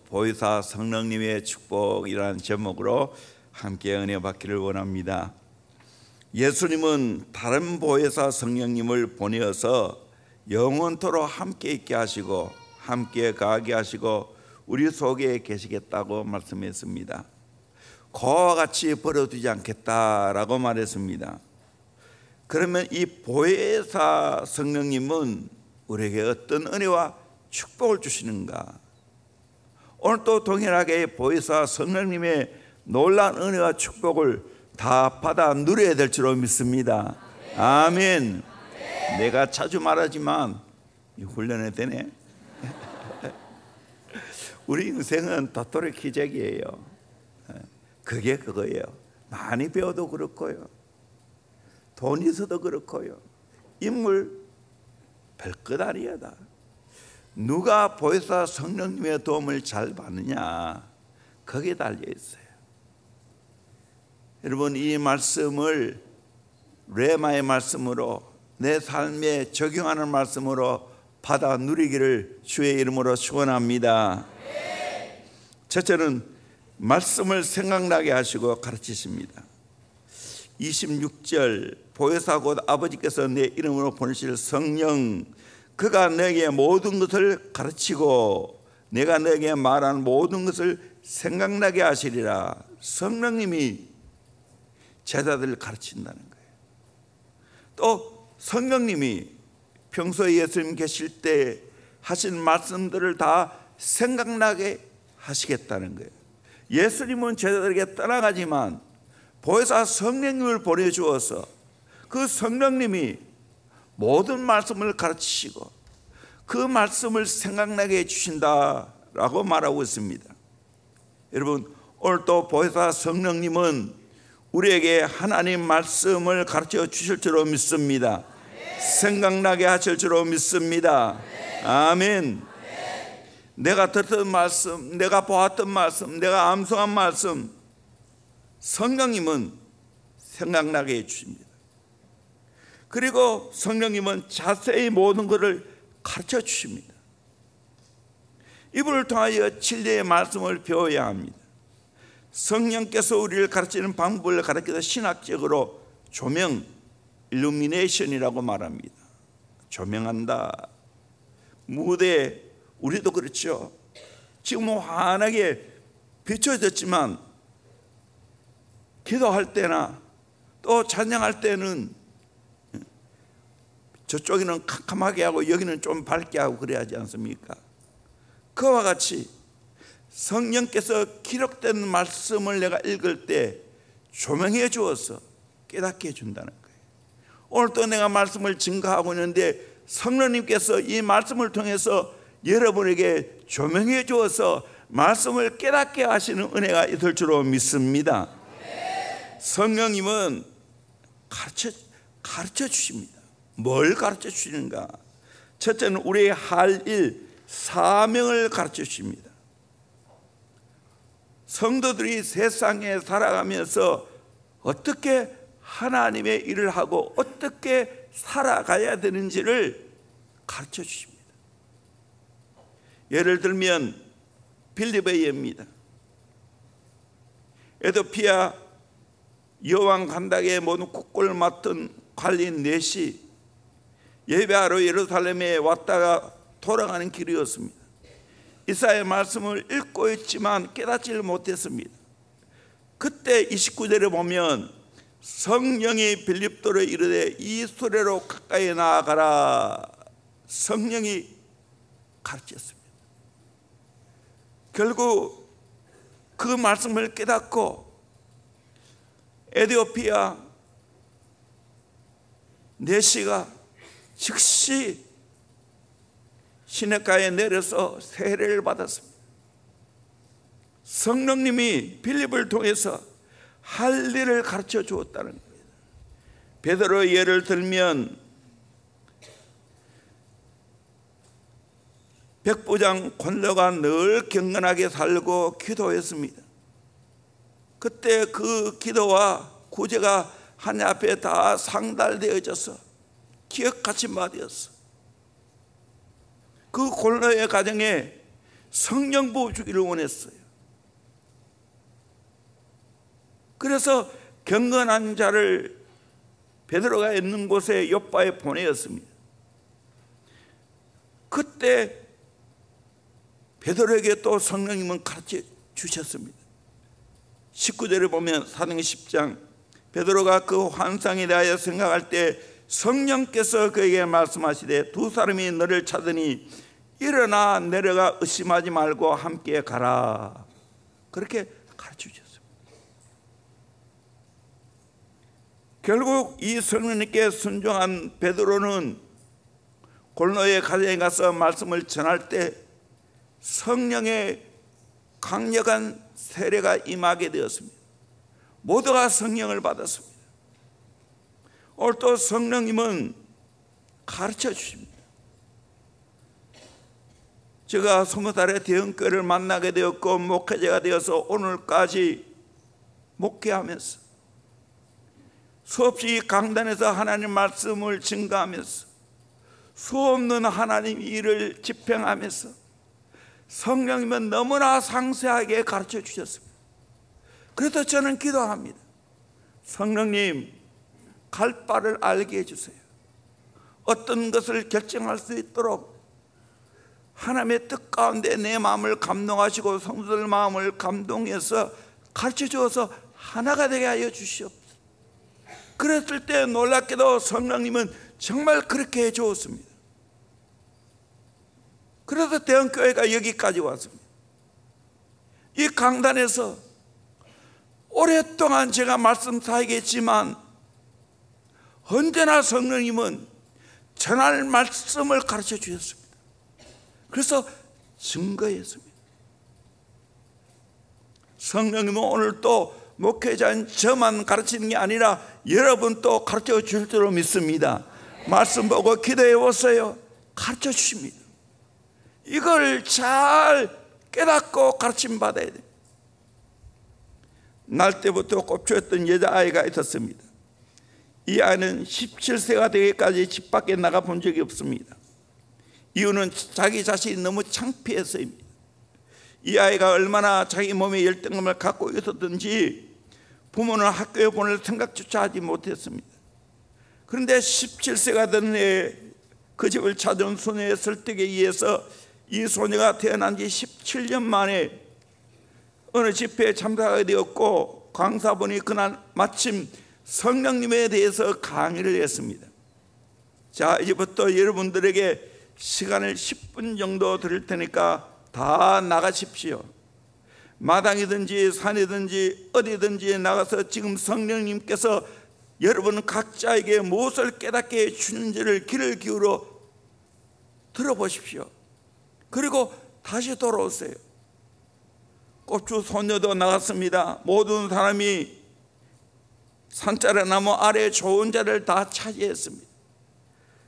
보혜사 성령님의 축복이라는 제목으로 함께 은혜 받기를 원합니다. 예수님은 다른 보혜사 성령님을 보내어서 영원토록 함께 있게 하시고 함께 가게 하시고 우리 속에 계시겠다고 말씀했습니다. 거와 같이 버려두지 않겠다라고 말했습니다. 그러면 이 보혜사 성령님은 우리에게 어떤 은혜와 축복을 주시는가? 오늘 또 동일하게 보혜사 성령님의 놀라운 은혜와 축복을 다 받아 누려야 될 줄로 믿습니다. 아멘. 내가 자주 말하지만 훈련해야 되네. 우리 인생은 도토리 기적이에요. 그게 그거예요. 많이 배워도 그렇고요, 돈이 있어도 그렇고요, 인물 별것 아니야다. 누가 보혜사 성령님의 도움을 잘 받느냐, 거기에 달려 있어요. 여러분, 이 말씀을 레마의 말씀으로 내 삶에 적용하는 말씀으로 받아 누리기를 주의 이름으로 축원합니다. 첫째는 말씀을 생각나게 하시고 가르치십니다. 26절, 보혜사 곧 아버지께서 내 이름으로 보내실 성령, 그가 너에게 모든 것을 가르치고 내가 너에게 말한 모든 것을 생각나게 하시리라. 성령님이 제자들을 가르친다는 거예요. 또 성령님이 평소에 예수님 계실 때 하신 말씀들을 다 생각나게 하시겠다는 거예요. 예수님은 제자들에게 떠나가지만 보혜사 성령님을 보내주어서 그 성령님이 모든 말씀을 가르치시고 그 말씀을 생각나게 해주신다라고 말하고 있습니다. 여러분, 오늘 또 보혜사 성령님은 우리에게 하나님 말씀을 가르쳐 주실 줄로 믿습니다. 생각나게 하실 줄로 믿습니다. 아멘. 내가 듣던 말씀, 내가 보았던 말씀, 내가 암송한 말씀, 성령님은 생각나게 해주십니다. 그리고 성령님은 자세히 모든 것을 가르쳐 주십니다. 이분을 통하여 진리의 말씀을 배워야 합니다. 성령께서 우리를 가르치는 방법을 가르쳐서 신학적으로 조명, 일루미네이션이라고 말합니다. 조명한다. 무대, 우리도 그렇죠. 지금 환하게 비춰졌지만 기도할 때나 또 찬양할 때는 저쪽에는 캄캄하게 하고 여기는 좀 밝게 하고 그래야 하지 않습니까? 그와 같이 성령께서 기록된 말씀을 내가 읽을 때 조명해 주어서 깨닫게 해준다는 거예요. 오늘 또 내가 말씀을 증거하고 있는데 성령님께서 이 말씀을 통해서 여러분에게 조명해 주어서 말씀을 깨닫게 하시는 은혜가 있을 줄로 믿습니다. 성령님은 가르쳐 주십니다. 뭘 가르쳐 주시는가? 첫째는 우리의 할 일, 사명을 가르쳐 주십니다. 성도들이 세상에 살아가면서 어떻게 하나님의 일을 하고 어떻게 살아가야 되는지를 가르쳐 주십니다. 예를 들면 빌립의 예입니다. 에도피아 여왕 간닥의 모든 국고를 맡은 관리인 넷이 예배하러 예루살렘에 왔다가 돌아가는 길이었습니다. 이사야의 말씀을 읽고 있지만 깨닫지를 못했습니다. 그때 29절에 보면 성령이 빌립도로 이르되 이 수레로 가까이 나아가라. 성령이 가르쳤습니다. 결국 그 말씀을 깨닫고 에티오피아 내시가 즉시 시내가에 내려서 세례를 받았습니다. 성령님이 빌립을 통해서 할 일을 가르쳐 주었다는 겁니다. 베드로의 예를 들면 백부장 권녀가 늘 경건하게 살고 기도했습니다. 그때 그 기도와 구제가 하나님 앞에 다 상달되어져서 기억같이 말이었어. 그 권녀의 가정에 성령 부어 주기를 원했어요. 그래서 경건한 자를 베드로가 있는 곳에 요바에 보내었습니다. 그때 베드로에게 또 성령님은 가르쳐 주셨습니다. 19절에 보면 사도행전 10장, 베드로가 그 환상에 대하여 생각할 때 성령께서 그에게 말씀하시되 두 사람이 너를 찾으니 일어나 내려가 의심하지 말고 함께 가라. 그렇게 가르쳐 주셨습니다. 결국 이 성령님께 순종한 베드로는 골로의 가정에 가서 말씀을 전할 때 성령의 강력한 세례가 임하게 되었습니다. 모두가 성령을 받았습니다. 오늘 또 성령님은 가르쳐 주십니다. 제가 20살에 대형교회를 만나게 되었고 목회자가 되어서 오늘까지 목회하면서 수없이 강단에서 하나님 말씀을 증거하면서 수없는 하나님 일을 집행하면서 성령님은 너무나 상세하게 가르쳐 주셨습니다. 그래서 저는 기도합니다. 성령님, 갈 바를 알게 해주세요. 어떤 것을 결정할 수 있도록 하나님의 뜻 가운데 내 마음을 감동하시고 성도들 마음을 감동해서 가르쳐 주어서 하나가 되게 하여 주시옵소서. 그랬을 때 놀랍게도 성령님은 정말 그렇게 해 주었습니다. 그래서 대형교회가 여기까지 왔습니다. 이 강단에서 오랫동안 제가 말씀드리겠지만 언제나 성령님은 전할 말씀을 가르쳐 주셨습니다. 그래서 증거했습니다. 성령님은 오늘 또 목회자인 저만 가르치는 게 아니라 여러분도 가르쳐 줄 줄로 믿습니다. 말씀 보고 기도해 보세요. 가르쳐 주십니다. 이걸 잘 깨닫고 가르침 받아야 돼요. 날 때부터 꼽혔던 여자아이가 있었습니다. 이 아이는 17세가 되기까지 집 밖에 나가 본 적이 없습니다. 이유는 자기 자신이 너무 창피해서입니다. 이 아이가 얼마나 자기 몸에 열등감을 갖고 있었든지 부모는 학교에 보낼 생각조차 하지 못했습니다. 그런데 17세가 된 해에 그 집을 찾아온 소녀의 설득에 의해서 이 소녀가 태어난 지 17년 만에 어느 집회에 참석하게 되었고 강사분이 그날 마침 성령님에 대해서 강의를 했습니다. 자, 이제부터 여러분들에게 시간을 10분 정도 드릴 테니까 다 나가십시오. 마당이든지 산이든지 어디든지 나가서 지금 성령님께서 여러분 각자에게 무엇을 깨닫게 해주는지를 귀를 기울여 들어보십시오. 그리고 다시 돌아오세요. 꼽주 소녀도 나갔습니다. 모든 사람이 산자리 나무 아래 좋은 자리를 다 차지했습니다.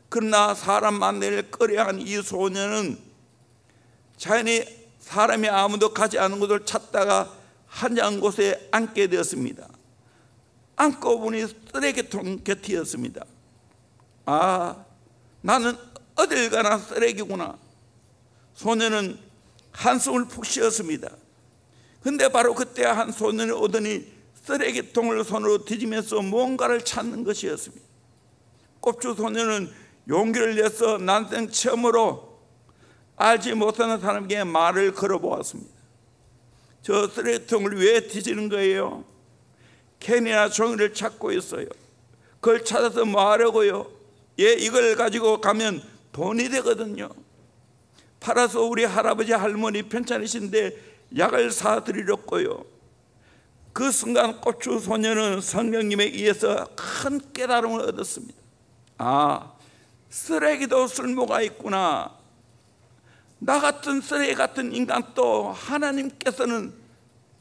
그러나 사람 만나기를 꺼려한 이 소녀는 자연히 사람이 아무도 가지 않은 곳을 찾다가 한적한 곳에 앉게 되었습니다. 앉고 보니 쓰레기통 곁이었습니다. 아, 나는 어딜 가나 쓰레기구나. 소녀는 한숨을 푹 쉬었습니다. 근데 바로 그때 한 소년이 오더니 쓰레기통을 손으로 뒤지면서 뭔가를 찾는 것이었습니다. 꼽주 소년은 용기를 내서 난생 처음으로 알지 못하는 사람에게 말을 걸어보았습니다. 저 쓰레기통을 왜 뒤지는 거예요? 캔이나 종이를 찾고 있어요. 그걸 찾아서 뭐 하려고요? 예, 이걸 가지고 가면 돈이 되거든요. 팔아서 우리 할아버지 할머니 편찮으신데 약을 사드리려고요. 그 순간 꼽주 소녀는 성령님에 의해서 큰 깨달음을 얻었습니다. 아, 쓰레기도 쓸모가 있구나. 나 같은 쓰레기 같은 인간도 하나님께서는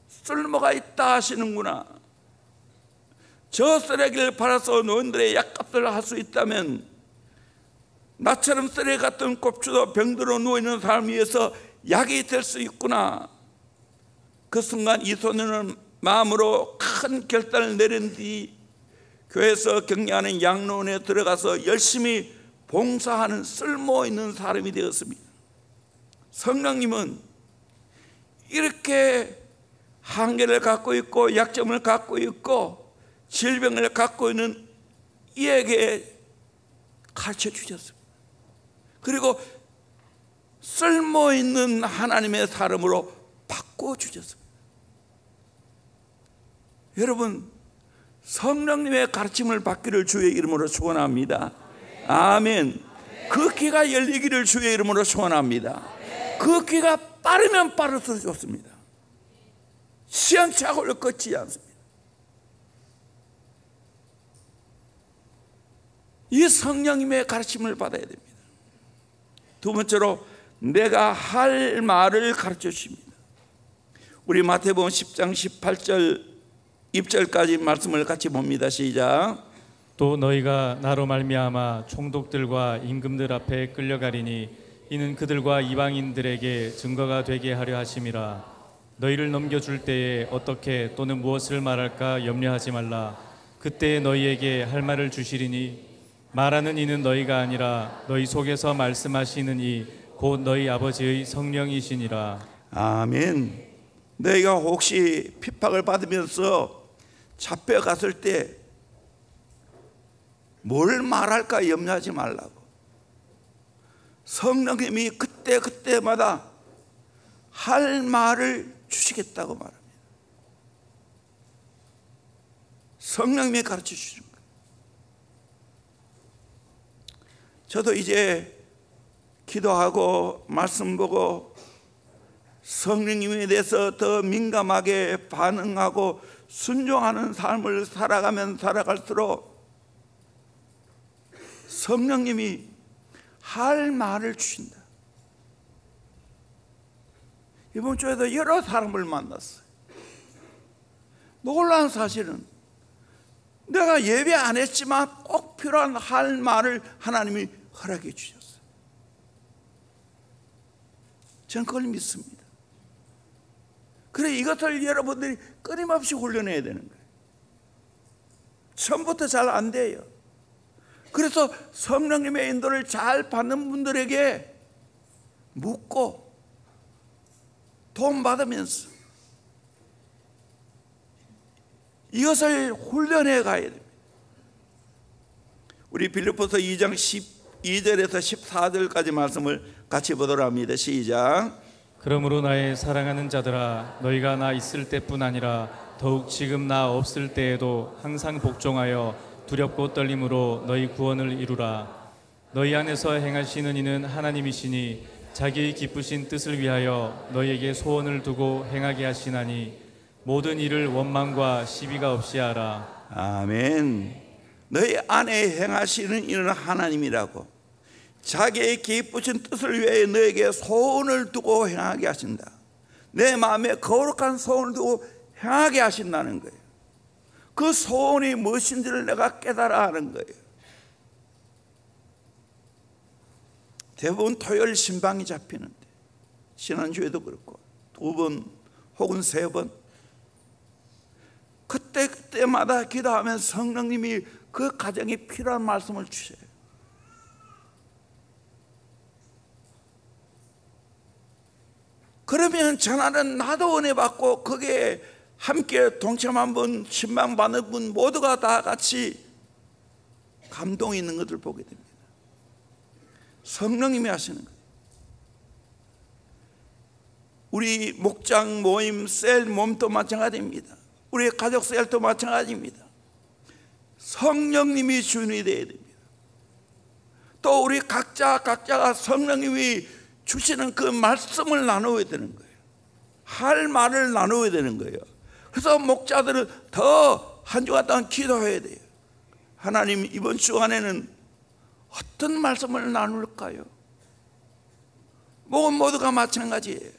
쓸모가 있다 하시는구나. 저 쓰레기를 팔아서 노인들의 약값을 할 수 있다면 나처럼 쓰레기 같은 꼽주도 병들어 누워있는 사람 위해서 약이 될 수 있구나. 그 순간 이 소녀는 마음으로 큰 결단을 내린 뒤 교회에서 격려하는 양로원에 들어가서 열심히 봉사하는 쓸모있는 사람이 되었습니다. 성령님은 이렇게 한계를 갖고 있고 약점을 갖고 있고 질병을 갖고 있는 이에게 가르쳐 주셨습니다. 그리고 쓸모있는 하나님의 사람으로 바꿔 주셨습니다. 여러분, 성령님의 가르침을 받기를 주의 이름으로 축원합니다. 아멘. 그 귀가 열리기를 주의 이름으로 축원합니다. 그 귀가 빠르면 빠를수록 좋습니다. 시행착오를 거치지 않습니다. 이 성령님의 가르침을 받아야 됩니다. 두 번째로 내가 할 말을 가르쳐 주십니다. 우리 마태복음 10장 18절 입절까지 말씀을 같이 봅니다. 시작. 또 너희가 나로 말미암아 총독들과 임금들 앞에 끌려가리니 이는 그들과 이방인들에게 증거가 되게 하려 하심이라. 너희를 넘겨줄 때에 어떻게 또는 무엇을 말할까 염려하지 말라. 그때 너희에게 할 말을 주시리니 말하는 이는 너희가 아니라 너희 속에서 말씀하시는 이 곧 너희 아버지의 성령이시니라. 아멘. 너희가 혹시 핍박을 받으면서 잡혀갔을 때 뭘 말할까 염려하지 말라고. 성령님이 그때마다 할 말을 주시겠다고 말합니다. 성령님이 가르쳐 주시는 거예요. 저도 이제 기도하고 말씀 보고 성령님에 대해서 더 민감하게 반응하고 순종하는 삶을 살아가면 살아갈수록 성령님이 할 말을 주신다. 이번 주에도 여러 사람을 만났어요. 놀라운 사실은 내가 예배 안 했지만 꼭 필요한 할 말을 하나님이 허락해 주셨어요. 저는 그걸 믿습니다. 그래, 이것을 여러분들이 끊임없이 훈련해야 되는 거예요. 처음부터 잘 안 돼요. 그래서 성령님의 인도를 잘 받는 분들에게 묻고 도움 받으면서 이것을 훈련해 가야 됩니다. 우리 빌립보서 2장 12절에서 14절까지 말씀을 같이 보도록 합니다. 시작. 그러므로 나의 사랑하는 자들아 너희가 나 있을 때뿐 아니라 더욱 지금 나 없을 때에도 항상 복종하여 두렵고 떨림으로 너희 구원을 이루라. 너희 안에서 행하시는 이는 하나님이시니 자기의 기쁘신 뜻을 위하여 너희에게 소원을 두고 행하게 하시나니 모든 일을 원망과 시비가 없이 하라. 아멘. 너희 안에 행하시는 이는 하나님이라고. 자기의 기쁘신 뜻을 위하여 너에게 소원을 두고 행하게 하신다. 내 마음에 거룩한 소원을 두고 행하게 하신다는 거예요. 그 소원이 무엇인지를 내가 깨달아 하는 거예요. 대부분 토요일 신방이 잡히는데 지난주에도 그렇고 2번 혹은 3번 그때마다 기도하면 성령님이 그 가정에 필요한 말씀을 주셔요. 그러면 전화는 나도 은혜 받고 거기에 함께 동참한 분, 신방 받는 분 모두가 다 같이 감동이 있는 것을 보게 됩니다. 성령님이 하시는 거예요. 우리 목장 모임 셀 몸도 마찬가지입니다. 우리 가족 셀도 마찬가지입니다. 성령님이 주인이 되어야 됩니다. 또 우리 각자가 성령님이 주시는 그 말씀을 나누어야 되는 거예요. 할 말을 나누어야 되는 거예요. 그래서 목자들은 더 한 주간 동안 기도해야 돼요. 하나님, 이번 주간에는 어떤 말씀을 나눌까요? 모두가 마찬가지예요.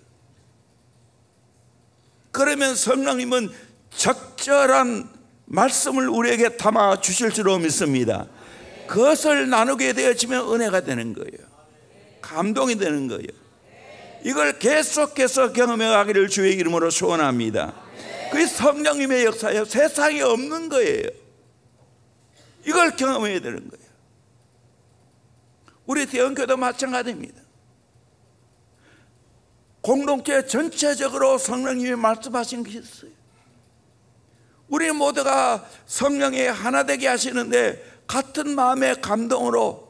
그러면 성령님은 적절한 말씀을 우리에게 담아 주실 줄로 믿습니다. 그것을 나누게 되어지면 은혜가 되는 거예요. 감동이 되는 거예요. 이걸 계속해서 경험해 가기를 주의 이름으로 소원합니다. 그게 성령님의 역사예요. 세상에 없는 거예요. 이걸 경험해야 되는 거예요. 우리 대형교도 마찬가지입니다. 공동체 전체적으로 성령님이 말씀하신 것이 있어요. 우리 모두가 성령이 하나 되게 하시는데 같은 마음의 감동으로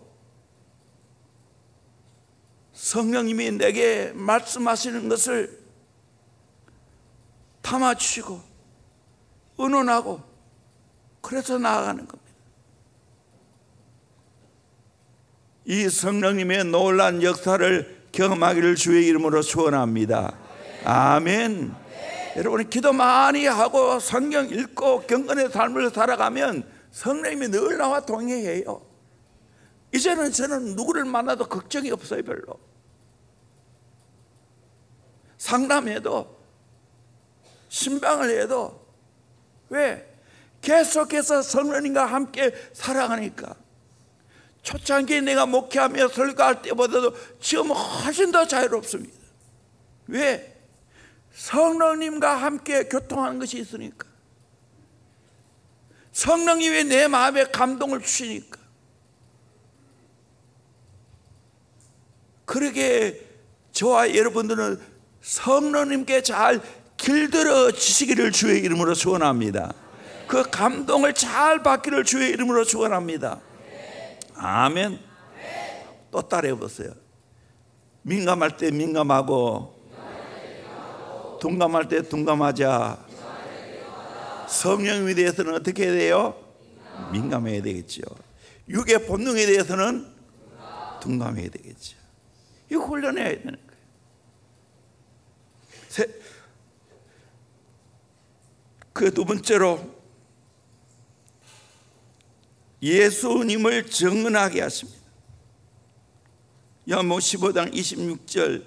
성령님이 내게 말씀하시는 것을 담아주시고 의논하고 그래서 나아가는 겁니다. 이 성령님의 놀라운 역사를 경험하기를 주의 이름으로 축원합니다. 아멘. 여러분 기도 많이 하고 성경 읽고 경건의 삶을 살아가면 성령님이 늘 나와 동행해요. 이제는 저는 누구를 만나도 걱정이 없어요. 별로. 상담해도 신방을 해도 왜? 계속해서 성령님과 함께 살아가니까. 초창기에 내가 목회하며 설교할 때보다도 지금은 훨씬 더 자유롭습니다. 왜? 성령님과 함께 교통하는 것이 있으니까. 성령님이 내 마음에 감동을 주시니까. 그러게 저와 여러분들은 성령님께 잘 길들여지시기를 주의 이름으로 축원합니다. 그 감동을 잘 받기를 주의 이름으로 축원합니다. 아멘. 또 따라해 보세요. 민감할 때 민감하고 둔감할 때 둔감하자. 성령님에 대해서는 어떻게 해야 돼요? 민감해야 되겠죠. 육의 본능에 대해서는 둔감해야 되겠죠. 이거 훈련해야 되는 거예요. 그 두 번째로 예수님을 증언하게 하십니다. 요한복음 15장 26절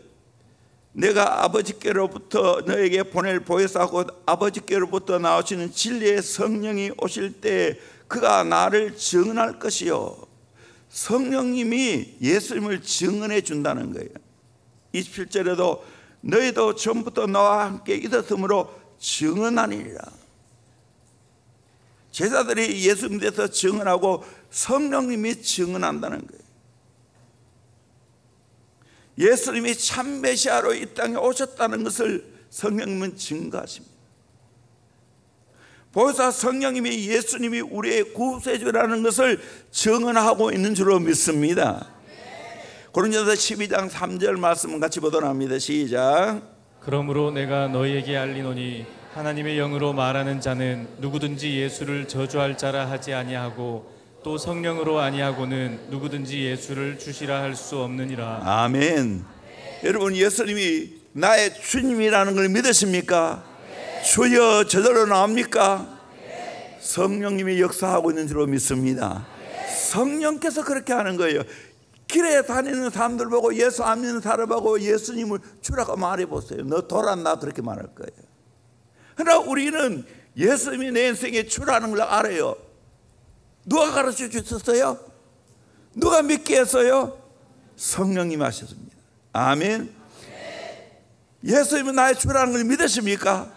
내가 아버지께로부터 너에게 보낼 보혜사고 아버지께로부터 나오시는 진리의 성령이 오실 때 그가 나를 증언할 것이요. 성령님이 예수님을 증언해 준다는 거예요. 27절에도 너희도 처음부터 나와 함께 있었으므로 증언하니라. 제자들이 예수님에 대해서 증언하고 성령님이 증언한다는 거예요. 예수님이 참 메시아로 이 땅에 오셨다는 것을 성령님은 증거하십니다. 보혜사 성령님이 예수님이 우리의 구세주라는 것을 증언하고 있는 줄로 믿습니다. 고린도서 12장 3절 말씀을 같이 보도록 합니다. 시작. 그러므로 내가 너희에게 알리노니 하나님의 영으로 말하는 자는 누구든지 예수를 저주할 자라 하지 아니하고 또 성령으로 아니하고는 누구든지 예수를 주시라 할 수 없느니라. 아멘. 여러분 예수님이 나의 주님이라는 걸 믿으십니까? 주여 저절로 나옵니까? 성령님이 역사하고 있는 줄로 믿습니다. 성령께서 그렇게 하는 거예요. 길에 다니는 사람들 보고 예수 안 믿는 사람 보고 예수님을 주라고 말해보세요. 너 돌았나? 그렇게 말할 거예요. 그러나 우리는 예수님이 내 인생의 주라는 걸 알아요. 누가 가르쳐 주셨어요? 누가 믿게 했어요? 성령님 하셨습니다. 아멘. 예수님은 나의 주라는 걸 믿으십니까?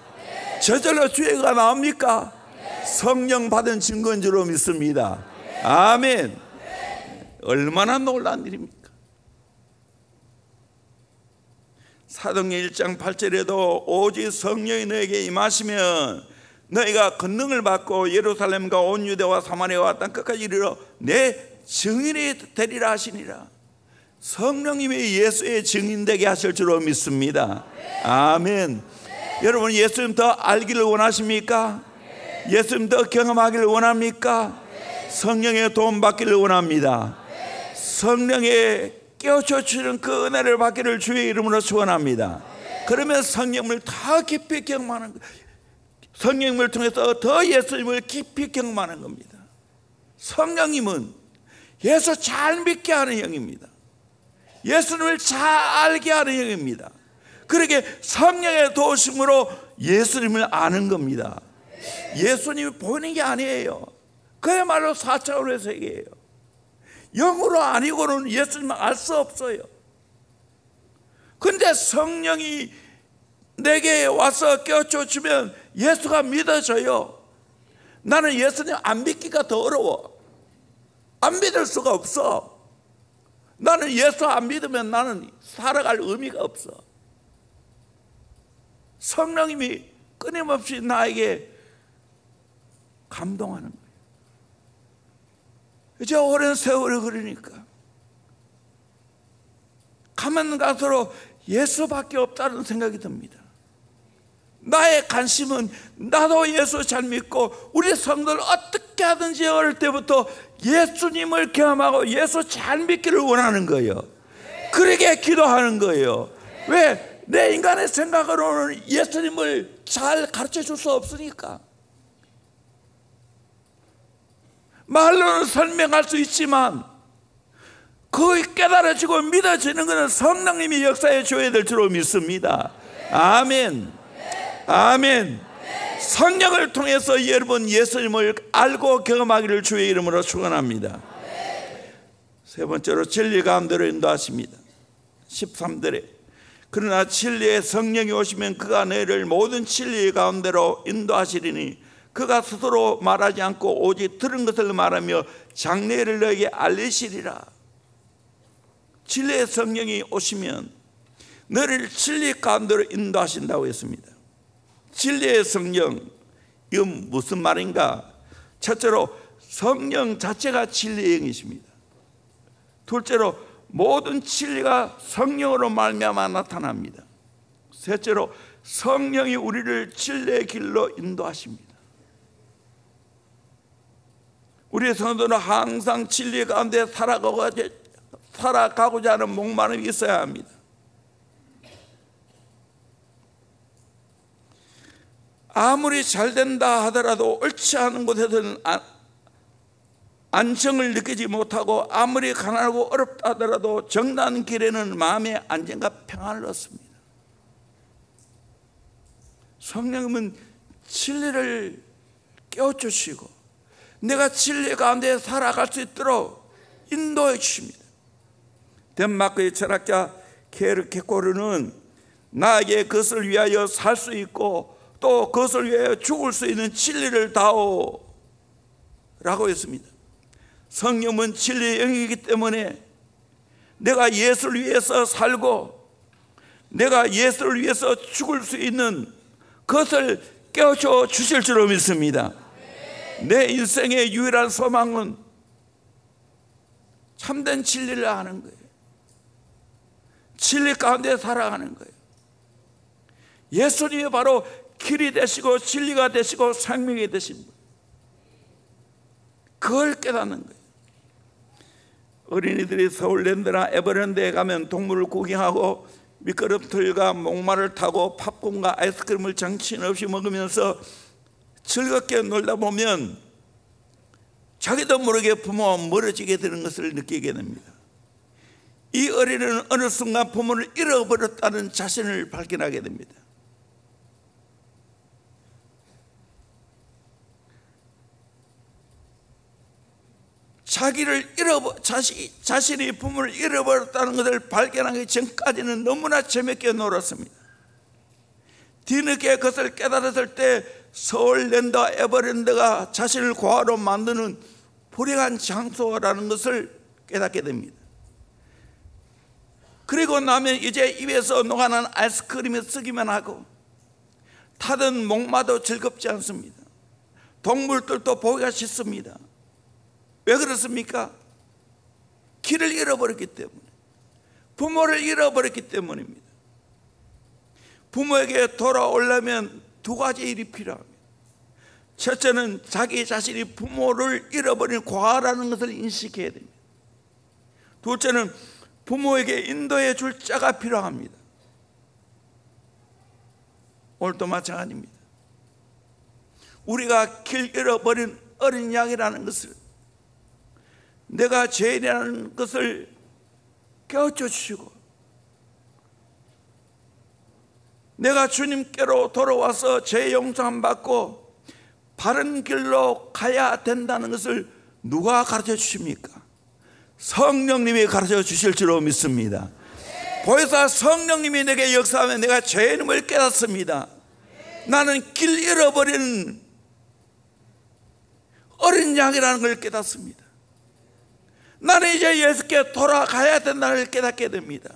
저절로 주의가 나옵니까? 성령 받은 증거인 줄로 믿습니다. 아멘. 얼마나 놀라운 일입니까? 사도행전 1장 8절에도 오직 성령이 너에게 임하시면 너희가 권능을 받고 예루살렘과 온 유대와 사마리아와 땅 끝까지 이르러 내 증인이 되리라 하시니라. 성령님이 예수의 증인되게 하실 줄로 믿습니다. 아멘. 여러분 예수님 더 알기를 원하십니까? 예수님 더 경험하기를 원합니까? 성령의 도움 받기를 원합니다. 성령의 깨우쳐 주시는 그 은혜를 받기를 주의 이름으로 축원합니다. 그러면 성령을 더 깊이 경험하는 거예요. 성령님을 통해서 더 예수님을 깊이 경험하는 겁니다. 성령님은 예수 잘 믿게 하는 영입니다. 예수님을 잘 알게 하는 영입니다. 그렇게 성령의 도우심으로 예수님을 아는 겁니다. 예수님이 보이는 게 아니에요. 그야말로 4차원의 세계예요. 영으로 아니고는 예수님을 알 수 없어요. 근데 성령이 내게 와서 깨우쳐 주면 예수가 믿어져요. 나는 예수님 안 믿기가 더 어려워. 안 믿을 수가 없어. 나는 예수 안 믿으면 나는 살아갈 의미가 없어. 성령님이 끊임없이 나에게 감동하는 거예요. 이제 오랜 세월이 흐르니까 가면 갈수록 예수밖에 없다는 생각이 듭니다. 나의 관심은 나도 예수 잘 믿고 우리 성도를 어떻게 하든지 어릴 때부터 예수님을 경험하고 예수 잘 믿기를 원하는 거예요. 그러게 기도하는 거예요. 왜? 내 인간의 생각으로는 예수님을 잘 가르쳐 줄 수 없으니까. 말로는 설명할 수 있지만 거의 깨달아지고 믿어지는 것은 성령님이 역사해 줘야 될 줄로 믿습니다. 아멘. 아멘. 성령을 통해서 여러분 예수님을 알고 경험하기를 주의 이름으로 축원합니다. 세 번째로 진리 가운데로 인도하십니다. 13절에 그러나 진리의 성령이 오시면 그가 너희를 모든 진리 가운데로 인도하시리니 그가 스스로 말하지 않고 오직 들은 것을 말하며 장래를 너에게 알리시리라. 진리의 성령이 오시면 너희를 진리 가운데로 인도하신다고 했습니다. 진리의 성령, 이건 무슨 말인가? 첫째로 성령 자체가 진리의 영이십니다. 둘째로 모든 진리가 성령으로 말미암아 나타납니다. 셋째로 성령이 우리를 진리의 길로 인도하십니다. 우리 성도는 항상 진리 가운데 살아가고자 하는 목마름이 있어야 합니다. 아무리 잘 된다 하더라도 옳지 않은 곳에서는 안정을 느끼지 못하고 아무리 가난하고 어렵다 하더라도 정난 길에는 마음의 안정과 평안을 얻습니다. 성령님은 진리를 깨워주시고 내가 진리 가운데 살아갈 수 있도록 인도해 주십니다. 덴마크의 철학자 케르케고르는 나에게 그것을 위하여 살 수 있고 또 그것을 위하여 죽을 수 있는 진리를 다오 라고 했습니다. 성령은 진리의 영이기 때문에 내가 예수를 위해서 살고 내가 예수를 위해서 죽을 수 있는 그것을 깨워줘 주실 줄로 믿습니다. 내 인생의 유일한 소망은 참된 진리를 아는 거예요. 진리 가운데 살아가는 거예요. 예수님이 바로 길이 되시고 진리가 되시고 생명이 되신 분, 그걸 깨닫는 거예요. 어린이들이 서울랜드나 에버랜드에 가면 동물을 구경하고 미끄럼틀과 목마를 타고 팝콘과 아이스크림을 정신없이 먹으면서 즐겁게 놀다 보면 자기도 모르게 부모와 멀어지게 되는 것을 느끼게 됩니다. 이 어린이는 어느 순간 부모를 잃어버렸다는 자신을 발견하게 됩니다. 자신이 부모를 잃어버렸다는 것을 발견하기 전까지는 너무나 재밌게 놀았습니다. 뒤늦게 그것을 깨달았을 때 서울랜드와 에버랜드가 자신을 고아로 만드는 불행한 장소라는 것을 깨닫게 됩니다. 그리고 나면 이제 입에서 녹아난 아이스크림이 쓰기만 하고 타던 목마도 즐겁지 않습니다. 동물들도 보기가 싫습니다. 왜 그렇습니까? 길을 잃어버렸기 때문에, 부모를 잃어버렸기 때문입니다. 부모에게 돌아오려면 두 가지 일이 필요합니다. 첫째는 자기 자신이 부모를 잃어버린 과라는 것을 인식해야 됩니다. 둘째는 부모에게 인도해 줄 자가 필요합니다. 오늘도 마찬가지입니다. 우리가 길 잃어버린 어린 양이라는 것을, 내가 죄인이라는 것을 깨우쳐 주시고 내가 주님께로 돌아와서 죄 용서함 받고 바른 길로 가야 된다는 것을 누가 가르쳐 주십니까? 성령님이 가르쳐 주실 줄로 믿습니다. 보혜사 성령님이 내게 역사하면 내가 죄인임을 깨닫습니다. 나는 길 잃어버린 어린 양이라는 걸 깨닫습니다. 나는 이제 예수께 돌아가야 된다는 걸 깨닫게 됩니다.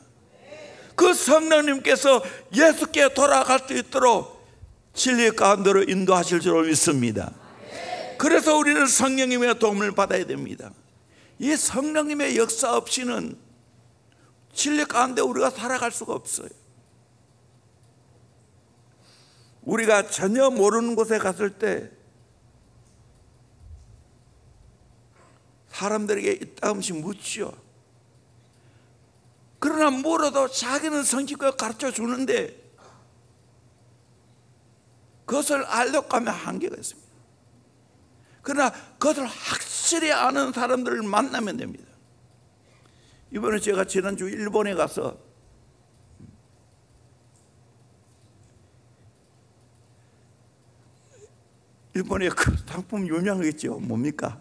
그 성령님께서 예수께 돌아갈 수 있도록 진리 가운데로 인도하실 줄 믿습니다. 그래서 우리는 성령님의 도움을 받아야 됩니다. 이 성령님의 역사 없이는 진리 가운데 우리가 살아갈 수가 없어요. 우리가 전혀 모르는 곳에 갔을 때 사람들에게 이따금씩 묻죠. 그러나 물어도 자기는 성경을 가르쳐 주는데 그것을 알려고 하면 한계가 있습니다. 그러나 그것을 확실히 아는 사람들을 만나면 됩니다. 이번에 제가 지난주 일본에 가서 일본의 그 상품 유명하겠죠. 뭡니까?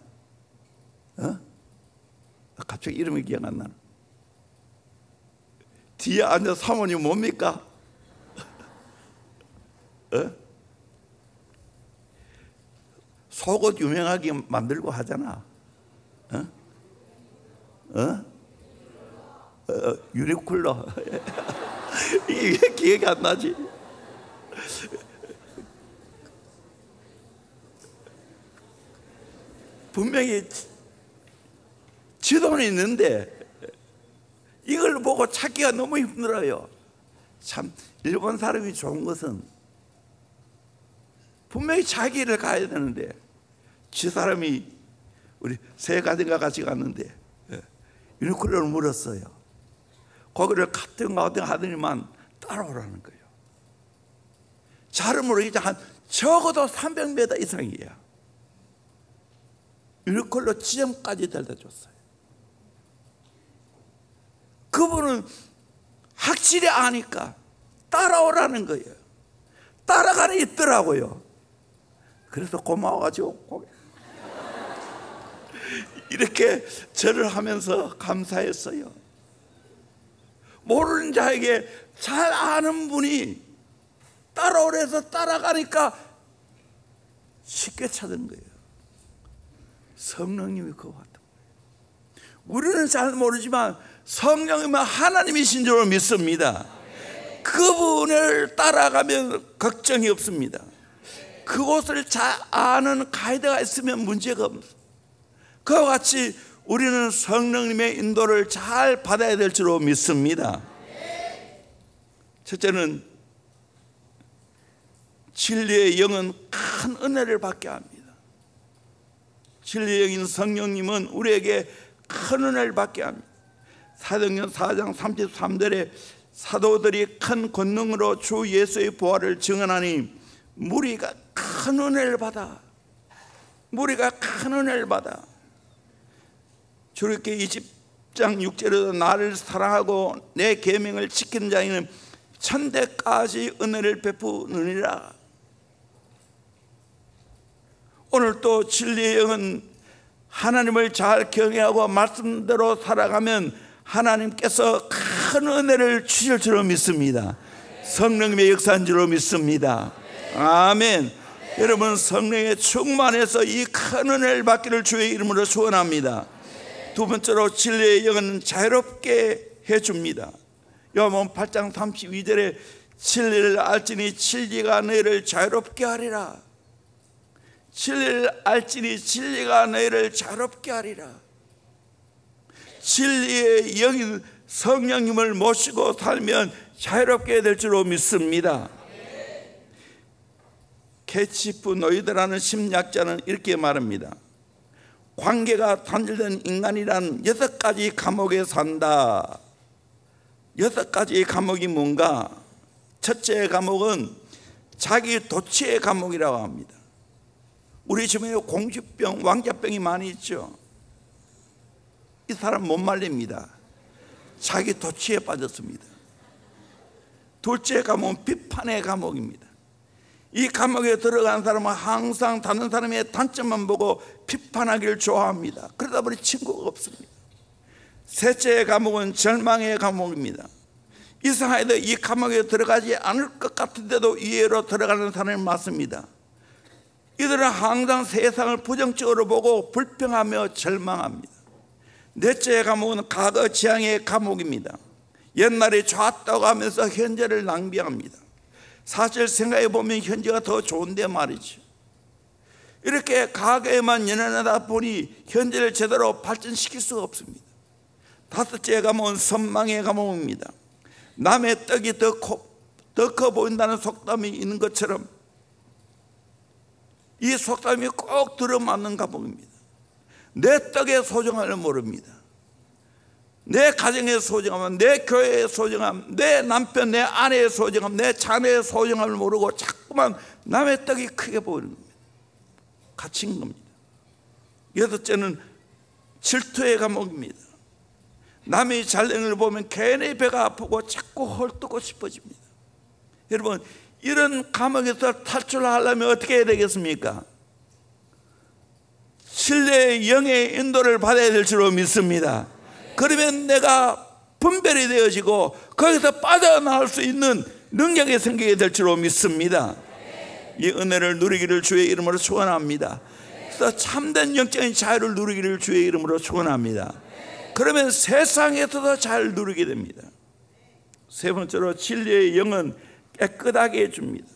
갑자기 이름이 기억 안 나는. 뒤에 앉은 사모님 뭡니까? 속옷 유명하게 만들고 하잖아. 유니클로. 이게 기억이 안 나지? 분명히 지도는 있는데 이걸 보고 찾기가 너무 힘들어요. 참 일본 사람이 좋은 것은 분명히 자기 일을 가야 되는데 지 사람이 우리 세 가든가 같이 갔는데 유니클로를 물었어요. 거기를 가든 하더니만 따라오라는 거예요. 잘은 모르겠지만 한 적어도 300m 이상이에요. 유니클로 지점까지 데려다 줬어요. 그분은 확실히 아니까 따라오라는 거예요. 따라가는 있더라고요. 그래서 고마워가지고 이렇게 절을 하면서 감사했어요. 모르는 자에게 잘 아는 분이 따라오래서 따라가니까 쉽게 찾은 거예요. 성령님이 그거 같은 거예요. 우리는 잘 모르지만 성령님은 하나님이신 줄 믿습니다. 그분을 따라가면 걱정이 없습니다. 그곳을 잘 아는 가이드가 있으면 문제가 없습니다. 그와 같이 우리는 성령님의 인도를 잘 받아야 될 줄 믿습니다. 첫째는 진리의 영은 큰 은혜를 받게 합니다. 진리의 영인 성령님은 우리에게 큰 은혜를 받게 합니다. 사도행전 4장 33절에 사도들이 큰 권능으로 주 예수의 부활을 증언하니 무리가 큰 은혜를 받아. 무리가 큰 은혜를 받아. 주님께 20장 6절에도 나를 사랑하고 내 계명을 지키는 자에게는 천대까지 은혜를 베푸느니라. 오늘 또 진리의 영은 하나님을 잘 경외하고 말씀대로 살아가면 하나님께서 큰 은혜를 주실 줄 믿습니다. 성령님의 역사인 줄 믿습니다. 아멘. 여러분 성령의 충만해서 이 큰 은혜를 받기를 주의 이름으로 축원합니다. 두 번째로 진리의 영은 자유롭게 해줍니다. 요한복음 8장 32절에 진리를 알지니 진리가 너희를 자유롭게 하리라. 진리를 알지니 진리가 너희를 자유롭게 하리라. 진리의 영인 성령님을 모시고 살면 자유롭게 될 줄로 믿습니다. 케치프 노이드라는 심리학자는 이렇게 말합니다. 관계가 단절된 인간이란 6가지 감옥에 산다. 6가지 감옥이 뭔가? 첫째 감옥은 자기 도취의 감옥이라고 합니다. 우리 주변에 공주병, 왕자병이 많이 있죠. 이 사람 못 말립니다. 자기 도취에 빠졌습니다. 둘째 감옥은 비판의 감옥입니다. 이 감옥에 들어간 사람은 항상 다른 사람의 단점만 보고 비판하기를 좋아합니다. 그러다 보니 친구가 없습니다. 셋째 감옥은 절망의 감옥입니다. 이상하게도 이 감옥에 들어가지 않을 것 같은데도 이해로 들어가는 사람이 많습니다. 이들은 항상 세상을 부정적으로 보고 불평하며 절망합니다. 넷째 감옥은 과거 지향의 감옥입니다. 옛날에 좋았다고 하면서 현재를 낭비합니다. 사실 생각해 보면 현재가 더 좋은데 말이죠. 이렇게 과거에만 연연하다 보니 현재를 제대로 발전시킬 수가 없습니다. 다섯째 과목은 선망의 과목입니다. 남의 떡이 더 커 보인다는 속담이 있는 것처럼 이 속담이 꼭 들어맞는 과목입니다. 내 떡의 소중함을 모릅니다. 내 가정의 소중함, 내 교회의 소중함, 내 남편, 내 아내의 소중함, 내 자녀의 소중함을 모르고 자꾸만 남의 떡이 크게 보이는 겁니다. 갇힌 겁니다. 여섯째는 질투의 과목입니다. 남이 잘되는 걸 보면 괜히 배가 아프고 자꾸 헐뜯고 싶어집니다. 여러분, 이런 과목에서 탈출하려면 어떻게 해야 되겠습니까? 진리의 영의 인도를 받아야 될 줄로 믿습니다. 그러면 내가 분별이 되어지고 거기서 빠져나올 수 있는 능력이 생기게 될 줄로 믿습니다. 이 은혜를 누리기를 주의 이름으로 축원합니다. 그래서 참된 영적인 자유를 누리기를 주의 이름으로 축원합니다. 그러면 세상에서도 잘 누리게 됩니다. 세 번째로 진리의 영은 깨끗하게 해줍니다.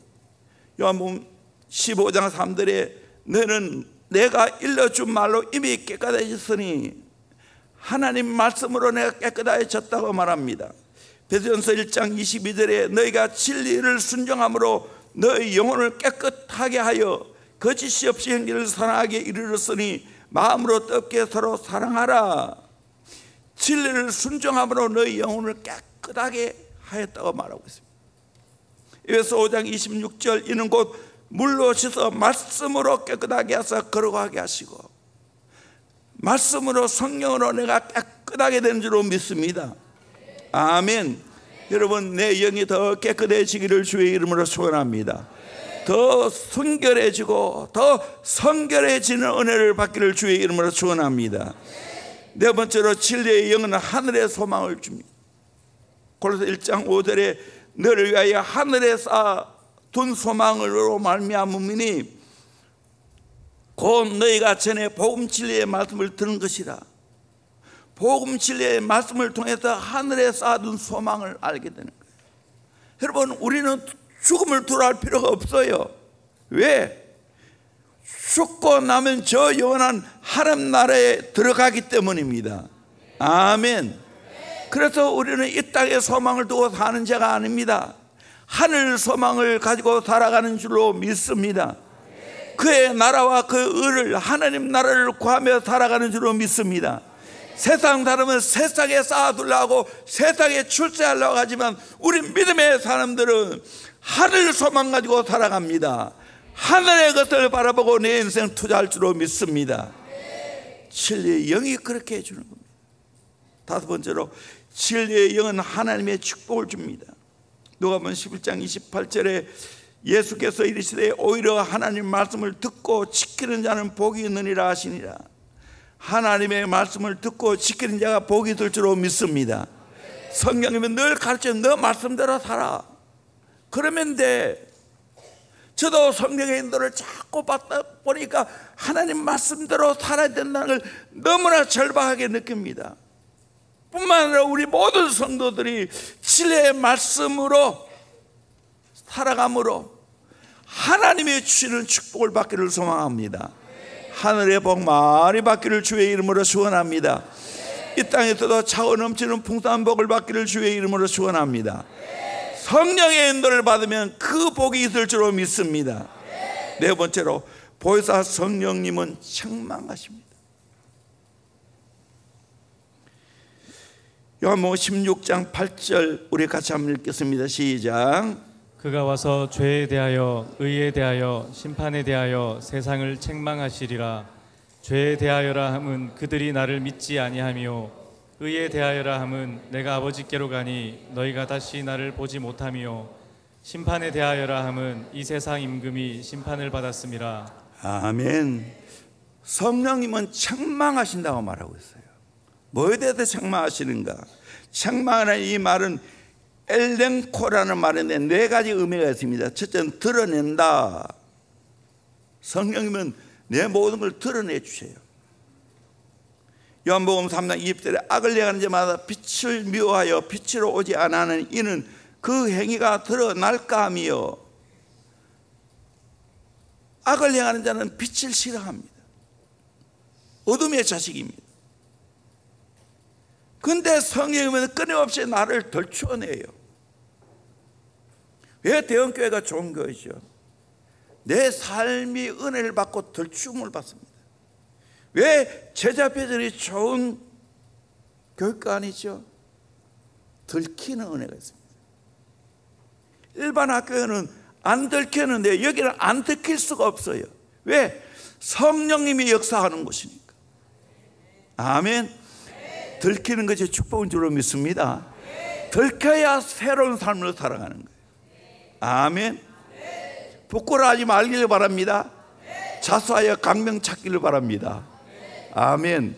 요한복음 15장 3절에 너는 내가 일러준 말로 이미 깨끗해졌으니 하나님 말씀으로 내가 깨끗해졌다고 말합니다. 베드로전서 1장 22절에 너희가 진리를 순종함으로 너희 영혼을 깨끗하게 하여 거짓이 없이 행기를 사랑하게 이르렀으니 마음으로 뜨겁게 서로 사랑하라. 진리를 순종함으로 너희 영혼을 깨끗하게 하였다고 말하고 있습니다. 에베소 5장 26절 이는 곧 물로 씻어 말씀으로 깨끗하게 하사 거룩하게 하시고 말씀으로 성령으로 내가 깨끗하게 된 줄로 믿습니다. 아멘. 여러분, 내 영이 더 깨끗해지기를 주의 이름으로 축원합니다. 더 순결해지고 더 성결해지는 은혜를 받기를 주의 이름으로 축원합니다. 네 번째로 진리의 영은 하늘의 소망을 줍니다. 골로새 1장 5절에 너를 위하여 하늘에 쌓아둔 소망으로 말미암으니 곧 너희가 전에 복음 진리의 말씀을 들은 것이라. 복음 진리의 말씀을 통해서 하늘에 쌓아둔 소망을 알게 되는 거예요. 여러분, 우리는 죽음을 두려워할 필요가 없어요. 왜? 죽고 나면 저 영원한 하나님 나라에 들어가기 때문입니다. 아멘. 그래서 우리는 이 땅에 소망을 두고 사는 자가 아닙니다. 하늘 소망을 가지고 살아가는 줄로 믿습니다. 그의 나라와 그 의를, 하나님 나라를 구하며 살아가는 줄로 믿습니다. 세상 사람은 세상에 쌓아두려고 세상에 출세하려고 하지만 우리 믿음의 사람들은 하늘 소망 가지고 살아갑니다. 하늘의 것을 바라보고 내 인생 투자할 줄로 믿습니다. 진리의 영이 그렇게 해주는 겁니다. 다섯 번째로 진리의 영은 하나님의 축복을 줍니다. 누가복음 11장 28절에 예수께서 이르시되 오히려 하나님 말씀을 듣고 지키는 자는 복이 있느니라 하시니라. 하나님의 말씀을 듣고 지키는 자가 복이 있을 줄로 믿습니다. 성경이면 늘 가르쳐 너 말씀대로 살아. 그러면 돼. 저도 성령의 인도를 자꾸 받다 보니까 하나님 말씀대로 살아야 된다는 걸 너무나 절박하게 느낍니다. 뿐만 아니라 우리 모든 성도들이 진리의 말씀으로 살아감으로 하나님의 주시는 축복을 받기를 소망합니다. 하늘의 복 많이 받기를 주의 이름으로 축원합니다. 이 땅에서도 차고 넘치는 풍성한 복을 받기를 주의 이름으로 축원합니다. 성령의 인도를 받으면 그 복이 있을 줄로 믿습니다. 네 번째로 보혜사 성령님은 책망하십니다. 요한복음 16장 8절 우리 같이 한번 읽겠습니다. 시작. 그가 와서 죄에 대하여 의에 대하여 심판에 대하여 세상을 책망하시리라. 죄에 대하여라 함은 그들이 나를 믿지 아니하며 의에 대하여라 함은 내가 아버지께로 가니 너희가 다시 나를 보지 못하며 심판에 대하여라 함은 이 세상 임금이 심판을 받았음이라. 아멘. 성령님은 책망하신다고 말하고 있어요. 뭐에 대해서 책망하시는가? 책망하는 이 말은 엘렌코라는 말인데 네 가지 의미가 있습니다. 첫째는 드러낸다. 성령님은 내 모든 걸 드러내 주세요. 요한복음 3장 20절에 악을 행하는 자마다 빛을 미워하여 빛으로 오지 않는 이는 그 행위가 드러날까 하며, 악을 행하는 자는 빛을 싫어합니다. 어둠의 자식입니다. 근데 성령님은 끊임없이 나를 덜추어내요. 왜 대형교회가 좋은 것이죠? 내 삶이 은혜를 받고 덜춤을 받습니다. 왜 제자배들이 좋은 교육관이죠? 들키는 은혜가 있습니다. 일반 학교에는 안 들키는데 여기는 안 들킬 수가 없어요. 왜? 성령님이 역사하는 곳이니까. 아멘. 들키는 것이 축복인 줄로 믿습니다. 들켜야 새로운 삶을 살아가는 거예요. 아멘. 부끄러워하지 말기를 바랍니다. 자수하여 강명 찾기를 바랍니다. 아멘.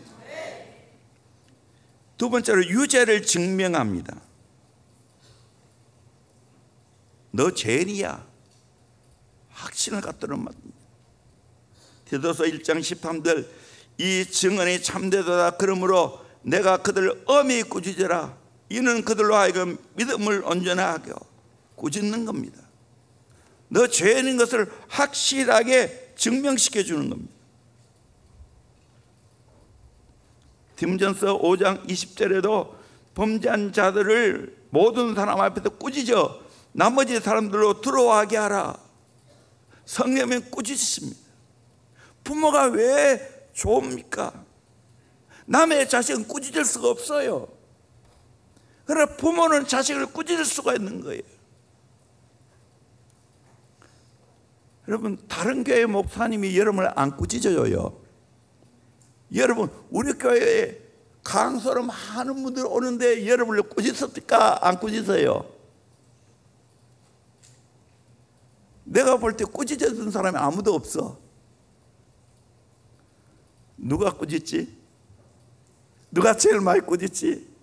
두 번째로 유죄를 증명합니다. 너 죄인이야, 확신을 갖도록 만듭니다. 디도서 1장 13절, 이 증언이 참되도다. 그러므로 내가 그들을 엄히 꾸짖으라. 이는 그들로 하여금 믿음을 온전하게 꾸짖는 겁니다. 너 죄인인 것을 확실하게 증명시켜 주는 겁니다. 디모전서 5장 20절에도 범죄한 자들을 모든 사람 앞에서 꾸짖어 나머지 사람들로 들어와게 하라. 성령은 꾸짖으십니다. 부모가 왜 좋습니까? 남의 자식은 꾸짖을 수가 없어요. 그러나 부모는 자식을 꾸짖을 수가 있는 거예요. 여러분, 다른 교회 목사님이 여러분을 안 꾸짖어줘요. 여러분, 우리 교회에 강서로 많은 분들이 오는데 여러분을 꾸짖습니까? 안 꾸짖어요. 내가 볼 때 꾸짖어준 사람이 아무도 없어. 누가 꾸짖지? 누가 제일 많이 꾸짖지?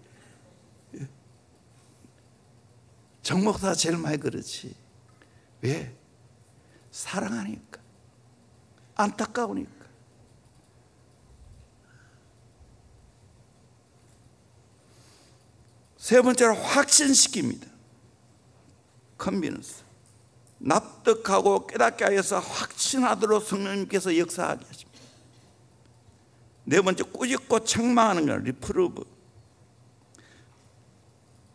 정 목사가 제일 많이 그렇지. 왜? 사랑하니까, 안타까우니까. 세 번째로 확신시킵니다. 컨비넌스. 납득하고 깨닫게 하여서 확신하도록 성령님께서 역사하게 하십니다. 네 번째, 꾸짖고 책망하는 것, 리프루브.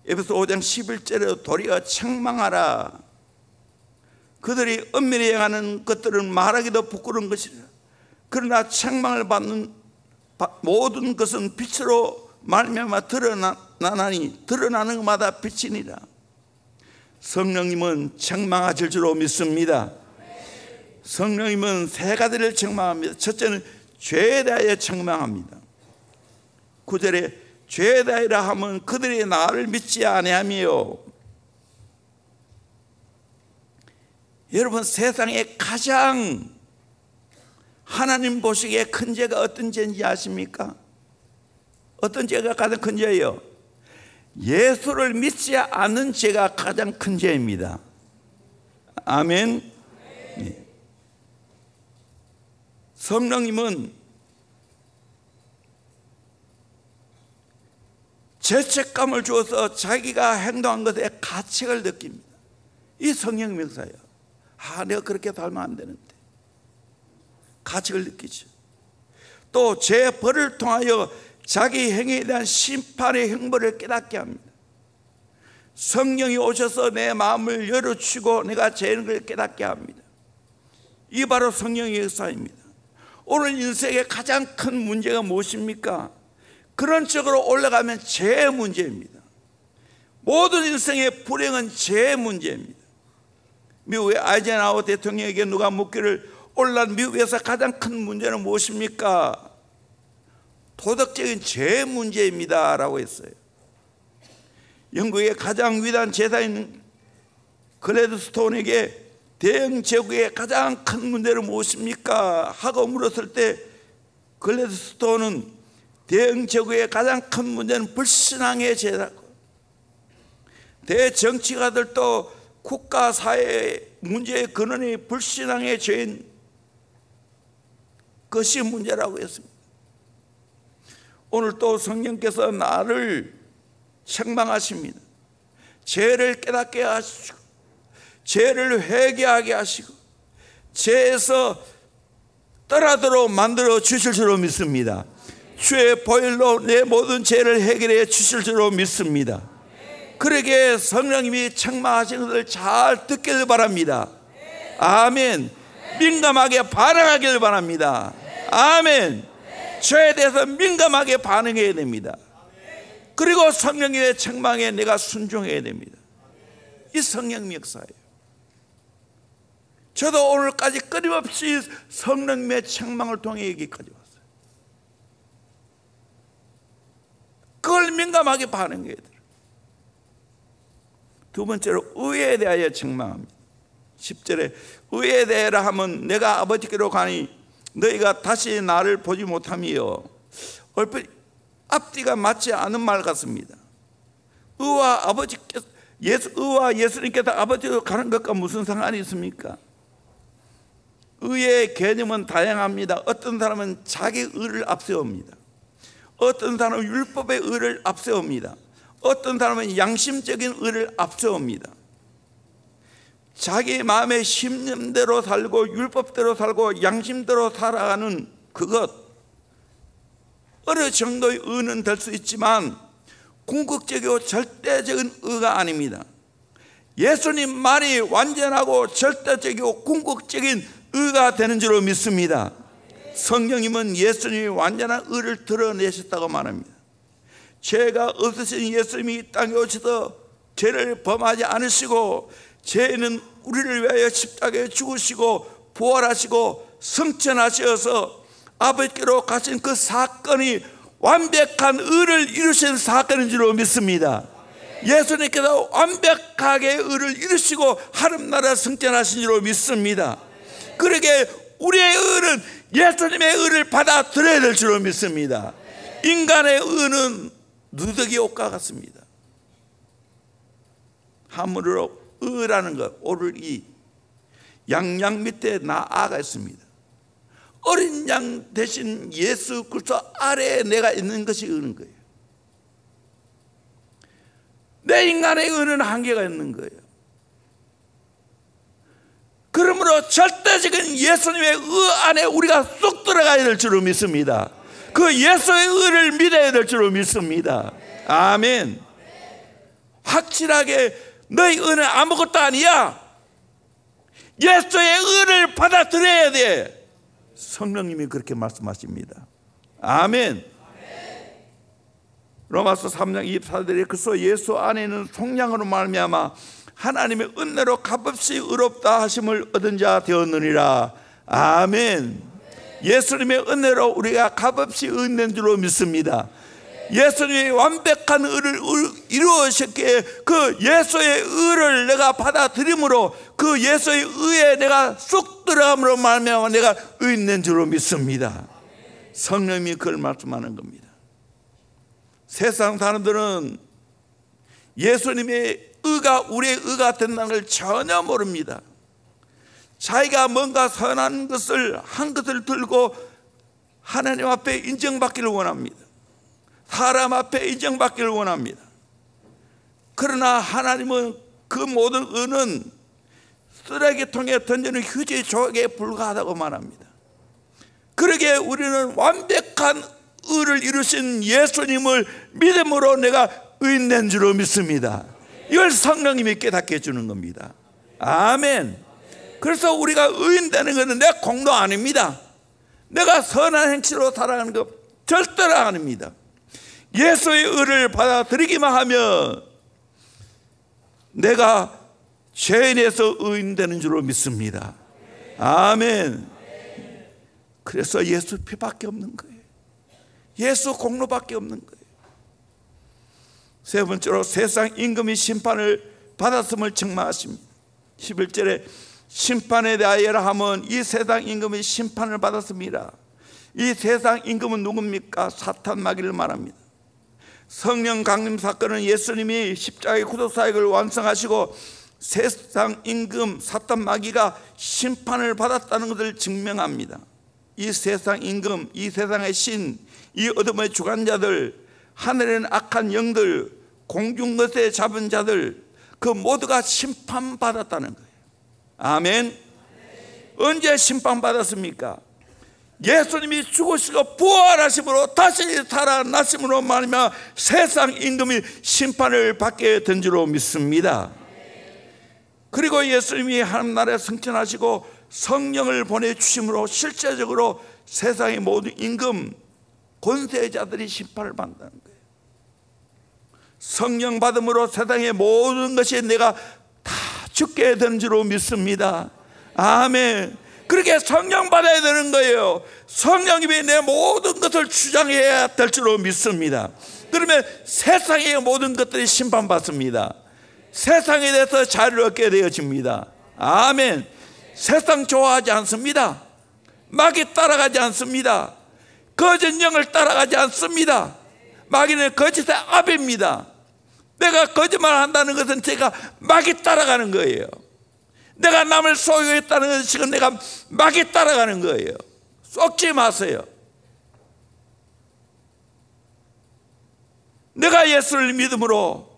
에베소 5장 11절에 도리어 책망하라. 그들이 엄밀히 행하는 것들은 말하기도 부끄러운 것이라. 그러나 책망을 받는 모든 것은 빛으로 말미암아 드러나나니 드러나는 것마다 빛이니라. 성령님은 책망하실 줄로 믿습니다. 성령님은 세 가지를 책망합니다. 첫째는 죄에 대하여 책망합니다. 9절에 죄에 대하여 하면 그들이 나를 믿지 아니하며. 여러분, 세상에 가장 하나님 보시기에 큰 죄가 어떤 죄인지 아십니까? 어떤 죄가 가장 큰 죄예요? 예수를 믿지 않는 죄가 가장 큰 죄입니다. 아멘. 네. 성령님은 죄책감을 주어서 자기가 행동한 것에 가책을 느낍니다. 이 성령 역사예요. 내가 그렇게 살면 안 되는데 가책을 느끼죠. 또 죄 벌을 통하여 자기 행위에 대한 심판의 형벌을 깨닫게 합니다. 성령이 오셔서 내 마음을 열어주시고 내가 죄인 걸 깨닫게 합니다. 이 바로 성령의 역사입니다. 오늘 인생의 가장 큰 문제가 무엇입니까? 그런 쪽으로 올라가면 죄의 문제입니다. 모든 인생의 불행은 죄의 문제입니다. 미국의 아이젠하워 대통령에게 누가 묻기를 오늘날 미국에서 가장 큰 문제는 무엇입니까? 도덕적인 죄의 문제입니다 라고 했어요. 영국의 가장 위대한 제사인 글래드스톤에게 대영 제국의 가장 큰 문제는 무엇입니까? 하고 물었을 때 글래드스톤은 대영 제국의 가장 큰 문제는 불신앙의 죄라고. 대정치가들도 국가 사회의 문제의 근원이 불신앙의 죄인 것이 문제라고 했습니다. 오늘 또 성령께서 나를 책망하십니다. 죄를 깨닫게 하시고 죄를 회개하게 하시고 죄에서 떠나도록 만들어 주실 줄로 믿습니다. 주의 보혈로 내 모든 죄를 해결해 주실 줄로 믿습니다. 그러기에 성령님이 책망하시는 것을 잘 듣길 바랍니다. 아멘. 민감하게 반응하길 바랍니다. 아멘. 죄에 대해서 민감하게 반응해야 됩니다. 그리고 성령님의 책망에 내가 순종해야 됩니다. 이 성령 역사예요. 저도 오늘까지 끊임없이 성령님의 책망을 통해 여기까지 왔어요. 그걸 민감하게 반응해야 돼요. 두 번째로 의에 대하여 책망합니다. 10절에 의에 대하여 하면 내가 아버지께로 가니 너희가 다시 나를 보지 못함이요. 얼핏 앞뒤가 맞지 않은 말 같습니다. 의와 예수님께서 아버지로 가는 것과 무슨 상관이 있습니까? 의의 개념은 다양합니다. 어떤 사람은 자기 의를 앞세웁니다. 어떤 사람은 율법의 의를 앞세웁니다. 어떤 사람은 양심적인 의를 앞세웁니다. 자기 마음의 심령대로 살고 율법대로 살고 양심대로 살아가는 그것, 어느 정도의 의는 될 수 있지만 궁극적이고 절대적인 의가 아닙니다. 예수님만이 완전하고 절대적이고 궁극적인 의가 되는 줄로 믿습니다. 성령님은 예수님이 완전한 의를 드러내셨다고 말합니다. 죄가 없으신 예수님이 이 땅에 오셔서 죄를 범하지 않으시고 죄는 우리를 위하여 십자가에 죽으시고 부활하시고 승천하셔서 아버지께로 가신 그 사건이 완벽한 의를 이루신 사건인 줄로 믿습니다. 예수님께서 완벽하게 의를 이루시고 하늘나라 승천하신 줄로 믿습니다. 그러게 우리의 의는 예수님의 의를 받아들여야 될 줄로 믿습니다. 인간의 의는 누더기 옷과 같습니다. 한문으로 의라는 것, 오를 이, 양양 밑에 나아가 있습니다. 어린 양 대신 예수 그리스도 아래에 내가 있는 것이 의인 거예요. 내 인간의 의는 한계가 있는 거예요. 그러므로 절대적인 예수님의 의 안에 우리가 쏙 들어가야 될 줄로 믿습니다. 그 예수의 의를 믿어야 될 줄로 믿습니다. 아멘. 확실하게 너희 의는 아무것도 아니야. 예수의 의를 받아들여야 돼. 성령님이 그렇게 말씀하십니다. 아멘. 로마서 3장 24절에 그래서 예수 안에는 속량으로 말미암아 하나님의 은혜로 값없이 의롭다 하심을 얻은 자 되었느니라. 아멘. 예수님의 은혜로 우리가 값없이 의인된 줄로 믿습니다. 예수님이 완벽한 의를 이루셨기에 그 예수의 의를 내가 받아들임으로 그 예수의 의에 내가 쑥 들어감으로 말미암아 내가 의인된 줄로 믿습니다. 성령님이 그걸 말씀하는 겁니다. 세상 사람들은 예수님의 의가 우리의 의가 된다는 걸 전혀 모릅니다. 자기가 뭔가 선한 것을 한 것을 들고 하나님 앞에 인정받기를 원합니다. 사람 앞에 인정받기를 원합니다. 그러나 하나님은 그 모든 의는 쓰레기통에 던지는 휴지 조각에 불과하다고 말합니다. 그러기에 우리는 완벽한 의를 이루신 예수님을 믿음으로 내가 의인된 줄로 믿습니다. 이걸 성령님이 깨닫게 해주는 겁니다. 아멘. 그래서 우리가 의인되는 것은 내 공도 아닙니다. 내가 선한 행실로 살아가는 것 절대로 아닙니다. 예수의 의를 받아들이기만 하면 내가 죄인에서 의인되는 줄로 믿습니다. 아멘. 그래서 예수 피밖에 없는 거예요. 예수 공로밖에 없는 거예요. 세 번째로 세상 임금이 심판을 받았음을 책망하십니다. 11절에 심판에 대하여 하면 이 세상 임금이 심판을 받았습니다. 이 세상 임금은 누굽니까? 사탄 마귀를 말합니다. 성령 강림 사건은 예수님이 십자가의 구속 사역을 완성하시고 세상 임금 사탄 마귀가 심판을 받았다는 것을 증명합니다. 이 세상 임금, 이 세상의 신, 이 어둠의 주관자들, 하늘에는 악한 영들, 공중 것에 잡은 자들, 그 모두가 심판받았다는 거예요. 아멘. 언제 심판받았습니까? 예수님이 죽으시고 부활하심으로 다시 살아나심으로 말미암아 세상 임금이 심판을 받게 된 줄로 믿습니다. 그리고 예수님이 하나님 나라에 승천하시고 성령을 보내주심으로 실제적으로 세상의 모든 임금, 권세자들이 심판을 받는다는 거예요. 성령 받음으로 세상의 모든 것이 내가 다 죽게 되는 줄로 믿습니다. 아멘. 그렇게 성령 받아야 되는 거예요. 성령님이 내 모든 것을 주장해야 될 줄로 믿습니다. 그러면 세상의 모든 것들이 심판받습니다. 세상에 대해서 자유를 얻게 되어집니다. 아멘. 세상 좋아하지 않습니다. 마귀 따라가지 않습니다. 거짓 영을 따라가지 않습니다. 마귀는 거짓의 아비입니다. 내가 거짓말 한다는 것은 제가 마귀 따라가는 거예요. 내가 남을 소유했다는 것은 지금 내가 마귀 따라가는 거예요. 속지 마세요. 내가 예수를 믿음으로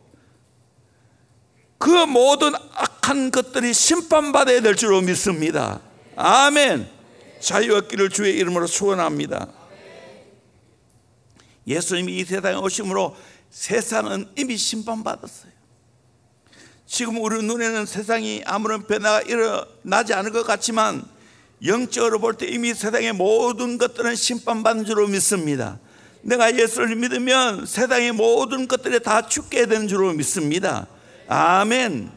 그 모든 악한 것들이 심판받아야 될 줄로 믿습니다. 아멘. 자유 얻기를 주의 이름으로 축원합니다. 예수님이 이 세상에 오심으로 세상은 이미 심판받았어요. 지금 우리 눈에는 세상이 아무런 변화가 일어나지 않을 것 같지만 영적으로 볼 때 이미 세상의 모든 것들은 심판받은 줄로 믿습니다. 내가 예수를 믿으면 세상의 모든 것들이 다 죽게 되는 줄로 믿습니다. 아멘.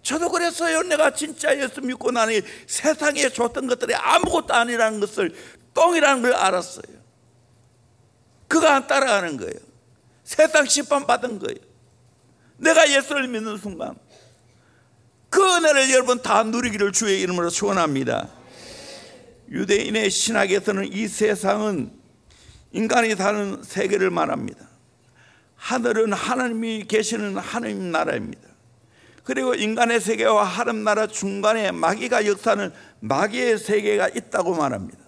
저도 그랬어요. 내가 진짜 예수 믿고 나니 세상에 줬던 것들이 아무것도 아니라는 것을, 똥이라는 걸 알았어요. 그거 안 따라가는 거예요. 세상 심판 받은 거예요. 내가 예수를 믿는 순간 그 은혜를 여러분 다 누리기를 주의 이름으로 축원합니다. 유대인의 신학에서는 이 세상은 인간이 사는 세계를 말합니다. 하늘은 하나님이 계시는 하나님 나라입니다. 그리고 인간의 세계와 하나님 나라 중간에 마귀가 역사하는 마귀의 세계가 있다고 말합니다.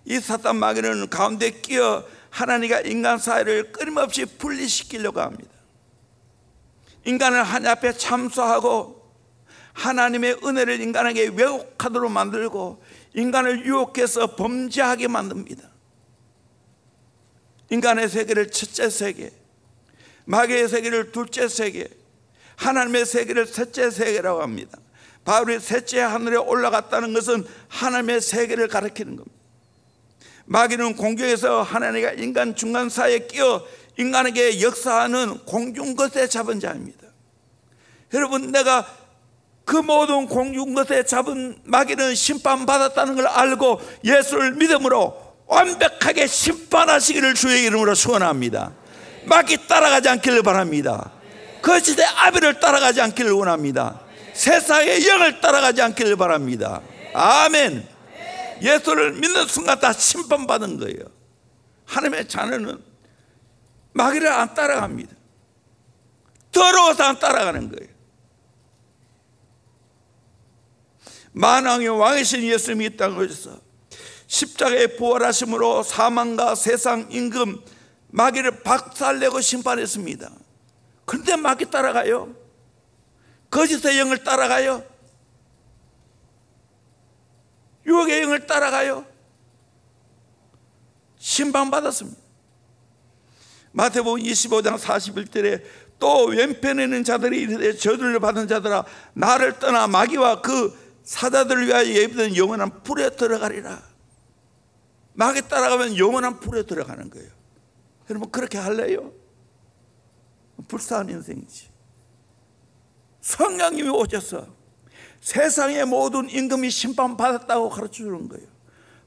이 사탄 마귀는 가운데 끼어 하나님과 인간 사이를 끊임없이 분리시키려고 합니다. 인간을 하나님 앞에 참소하고 하나님의 은혜를 인간에게 왜곡하도록 만들고 인간을 유혹해서 범죄하게 만듭니다. 인간의 세계를 첫째 세계, 마귀의 세계를 둘째 세계, 하나님의 세계를 셋째 세계라고 합니다. 바울이 셋째 하늘에 올라갔다는 것은 하나님의 세계를 가리키는 겁니다. 마귀는 공중에서 하나님과 인간 중간 사이에 끼어 인간에게 역사하는 공중 것에 잡은 자입니다. 여러분, 내가 그 모든 공중 것에 잡은 마귀는 심판받았다는 걸 알고 예수를 믿음으로 완벽하게 심판하시기를 주의 이름으로 축원합니다. 마귀 따라가지 않기를 바랍니다. 거짓의 아비를 따라가지 않기를 원합니다. 세상의 영을 따라가지 않기를 바랍니다. 아멘. 예수를 믿는 순간 다 심판받은 거예요. 하나님의 자녀는 마귀를 안 따라갑니다. 더러워서 안 따라가는 거예요. 만왕의 왕이신 예수님이 이 땅에 오셔서 십자가에 부활하심으로 사망과 세상 임금 마귀를 박살내고 심판했습니다. 그런데 마귀 따라가요? 거짓의 영을 따라가요? 유혹의 영을 따라가요? 심판받았습니다. 마태복음 25장 41절에 또 왼편에 있는 자들이 이르되 저주를 받은 자들아 나를 떠나 마귀와 그 사자들을 위하여 예비된 영원한 불에 들어가리라. 마귀 따라가면 영원한 불에 들어가는 거예요. 여러분, 그렇게 할래요? 불쌍한 인생이지. 성령님이 오셔서 세상의 모든 임금이 심판받았다고 가르쳐주는 거예요.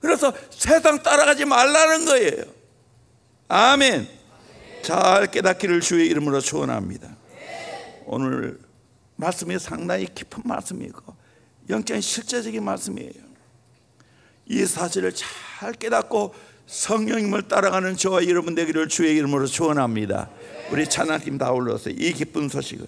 그래서 세상 따라가지 말라는 거예요. 아멘. 잘 깨닫기를 주의 이름으로 축원합니다. 오늘 말씀이 상당히 깊은 말씀이고 영적인 실제적인 말씀이에요. 이 사실을 잘 깨닫고 성령님을 따라가는 저와 여러분 되기를 주의 이름으로 축원합니다. 우리 찬양팀 다 올라서 이 기쁜 소식을